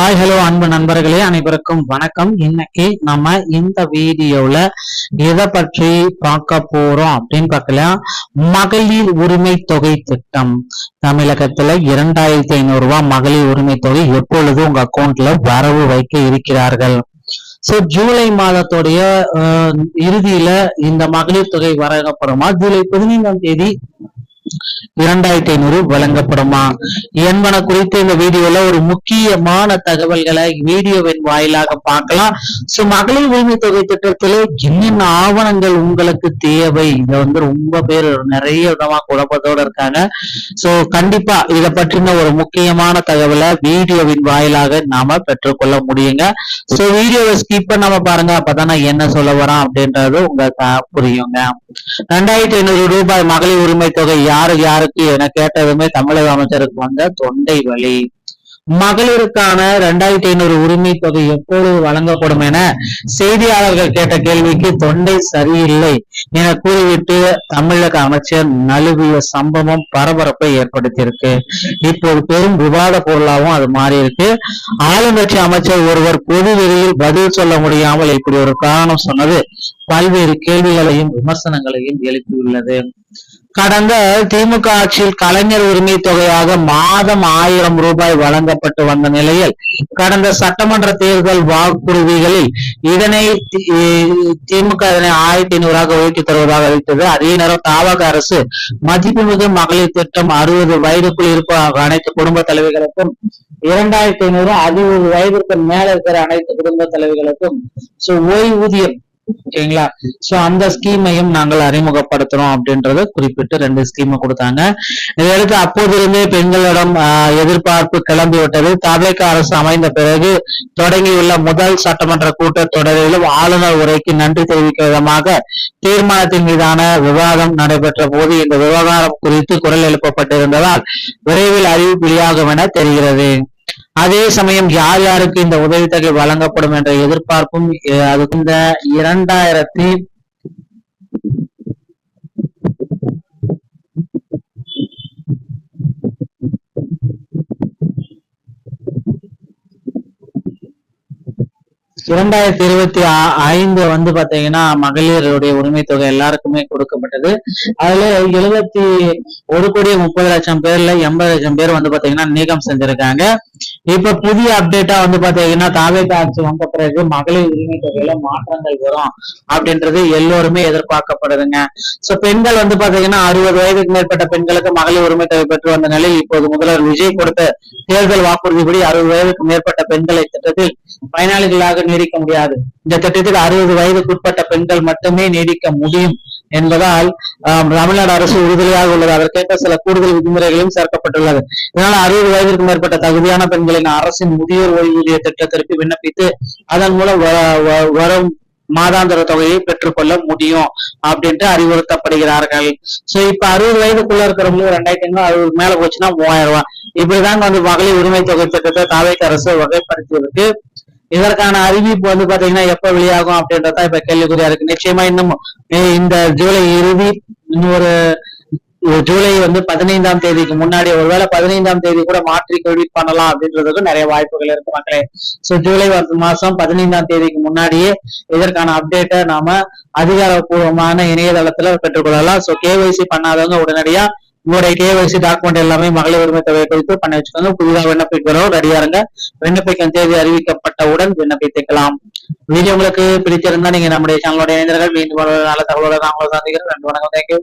Hi hello அன்பு நண்பர்களே, அனைவருக்கும் வணக்கம். இன்னைக்கு நம்ம இந்த வீடியோல எதை பற்றி பார்க்க போறோம் அப்படின்னு பார்க்கலாம். மகளிர் உரிமை தொகை திட்டம். தமிழகத்துல 2500 ரூபாய் மகளிர் உரிமை தொகை எப்பொழுது உங்க அக்கௌண்ட்ல வரவு வைக்க இருக்கிறார்கள். ஜூலை மாதத்துடைய இறுதியில இந்த மகளிர் தொகை வழங்கப்படுமா, ஜூலை 15ஆம் தேதி 2500 வழங்கப்படுமா என்பன குறித்து இந்த வீடியோல ஒரு முக்கியமான தகவல்களை வீடியோவின் வாயிலாக பார்க்கலாம். மகளிர் உரிமை தொகை திட்டத்திலே என்னென்ன ஆவணங்கள் உங்களுக்கு தேவை, இத ரொம்ப பேர் நிறைய விதமா குழப்பத்தோட இருக்காங்க. கண்டிப்பா இதை பற்றின ஒரு முக்கியமான தகவலை வீடியோவின் வாயிலாக நாம பெற்றுக்கொள்ள முடியுங்க. வீடியோவை ஸ்கிப் பண்ணாம பாருங்க, அப்பதான் நான் என்ன சொல்ல வரேன் அப்படின்றது உங்களுக்கு புரியுங்க. 2500 ரூபாய் மகளிர் உரிமை தொகை யாருக்கு என கேட்டதுமே தமிழக அமைச்சருக்கு வந்த தொண்டை வலி. மகளிருக்கான 2500 உரிமை தொகை எப்பொழுது வழங்கப்படும் என செய்தியாளர்கள் கேட்ட கேள்விக்கு தொண்டை சரியில்லை என கூறிவிட்டு தமிழக அமைச்சர் நழுவிய சம்பவம் பரபரப்பை ஏற்படுத்தியிருக்கு. இப்போது பெரும் விவாத பொருளாகவும் அது மாறி இருக்கு. ஆளுங்கட்சி அமைச்சர் ஒருவர் பொது வெளியில் பதில் சொல்ல முடியாமல் இப்படி ஒரு காரணம் சொன்னது பல்வேறு கேள்விகளையும் விமர்சனங்களையும் எழுப்பியுள்ளது. கடந்த திமுக ஆட்சியில் கலைஞர் உரிமை தொகையாக மாதம் 1000 ரூபாய் வழங்கப்பட்டு வந்த நிலையில் கடந்த சட்டமன்ற தேர்தல் வாக்குறுதிகளில் இதனை திமுக 1500 உயர்த்தி தருவதாக அறிவித்தது. அதே நேரம் தாவக அரசு மதிப்புமிகு மகளிர் திட்டம் 60 வயதுக்குள் இருப்ப அனைத்து குடும்ப தலைவிகளுக்கும் 2500, 60 வயதிற்கு மேல இருக்கிற அனைத்து குடும்ப தலைவிகளுக்கும் ஓய்வூதியம், ஓகேங்களா. அந்த ஸ்கீமையும் நாங்கள் அறிமுகப்படுத்துறோம் அப்படின்றத குறிப்பிட்டு 2 ஸ்கீம் கொடுத்தாங்க. இதையடுத்து அப்போதிருந்தே பெண்களிடம் எதிர்பார்ப்பு கிளம்பிவிட்டது. தவேக அரசு அமைந்த பிறகு தொடங்கியுள்ள முதல் சட்டமன்ற கூட்டத்தொடரிலும் ஆளுநர் உரைக்கு நன்றி தெரிவிக்கும் விதமாக தீர்மானத்தின் மீதான விவாதம் நடைபெற்ற போது இந்த விவகாரம் குறித்து குரல் எழுப்பப்பட்டிருந்ததால் விரைவில் அறிவிப்பு வெளியாகும் என தெரிகிறது. அதே சமயம் யாருக்கு இந்த உதவித்தொகை வழங்கப்படும் என்ற எதிர்பார்ப்பும் அதுக்கு இந்த 2025 பாத்தீங்கன்னா மகளிருடைய உரிமை தொகை எல்லாருக்குமே கொடுக்கப்பட்டது. அதுல 71,30,00,000 பேர்ல 80,00,000 பேர் பாத்தீங்கன்னா நீக்கம் செஞ்சிருக்காங்க. இப்ப புதிய அப்டேட்டா பாத்தீங்கன்னா தாவேக ஆட்சி வந்த பிறகு மகளிர் உரிமை தொகையில மாற்றங்கள் வரும் அப்படின்றது எல்லோருமே எதிர்பார்க்கப்படுதுங்க. பெண்கள் பாத்தீங்கன்னா 60 வயதுக்கு மேற்பட்ட பெண்களுக்கு மகளிர் உரிமை தொகை பெற்று வந்த நிலையில் இப்போது முதல்வர் விஜய் கொடுத்த தேர்தல் வாக்குறுதிப்படி 60 வயதுக்கு மேற்பட்ட பெண்களை திட்டத்தில் பயனாளிகளாக நீடிக்க முடியாது. இந்த திட்டத்தில் 60 வயதுக்குட்பட்ட பெண்கள் மட்டுமே நீடிக்க முடியும் என்பதால் தமிழ்நாடு அரசு உறுதியாக உள்ளது. அதற்கேற்ற சில கூடுதல் விதிமுறைகளும் சேர்க்கப்பட்டுள்ளது. இதனால் 60 வயதிற்கு மேற்பட்ட தகுதியான பெண்களின் அரசின் முதியோர் ஓய்வூதிய திட்டத்திற்கு விண்ணப்பித்து அதன் மூலம் வரும் மாதாந்திர தொகையை பெற்றுக்கொள்ள முடியும் அப்படின்ட்டு அறிவுறுத்தப்படுகிறார்கள். இப்ப 60 வயதுக்குள்ள இருக்கிறவங்களுக்கு 2500, மேல போச்சுன்னா 3000 ரூபாய். இப்படிதான் மகளிர் உரிமை தொகை திட்டத்தை தாவேக அரசு வகைப்படுத்தியிருக்கு. இதற்கான அறிவிப்பு பாத்தீங்கன்னா எப்ப வெளியாகும் அப்படின்றத இப்ப கேள்விக்குறியா இருக்கு. நிச்சயமா இன்னும் இந்த ஜூலை இறுதி, இன்னொரு ஜூலை 15ஆம் தேதிக்கு முன்னாடி, ஒருவேளை 15ஆம் தேதி கூட மாற்றி கோவிட் பண்ணலாம் அப்படின்றதுக்கு நிறைய வாய்ப்புகள் இருக்கு மக்களே. ஜூலை மாசம் 15ஆம் தேதிக்கு முன்னாடியே இதற்கான அப்டேட்டை நாம அதிகாரப்பூர்வமான இணையதளத்துல பெற்றுக்கொள்ளலாம். கேஒய்சி பண்ணாதவங்க உடனடியா உங்களுடைய கேஒய்சி டாக்குமெண்ட் எல்லாமே மகளிர் உரிமை தொகை குறித்து பண்ணி வச்சுக்கோங்க. புதிதாக விண்ணப்பிக்கிறோம், ரெடியா இருங்க. விண்ணப்பிக்கும் தேதி அறிவிக்கப்பட்டவுடன் விண்ணப்பித்துக்கலாம். வீடியோ உங்களுக்கு பிடிச்சிருந்தா நீங்க நம்முடைய சேனலோட இணைந்தீர்கள். மீண்டும் நல்ல தகவலோட நான் உங்களை சந்திக்கிறேன். 2 வணக்கம். தேங்க்யூ.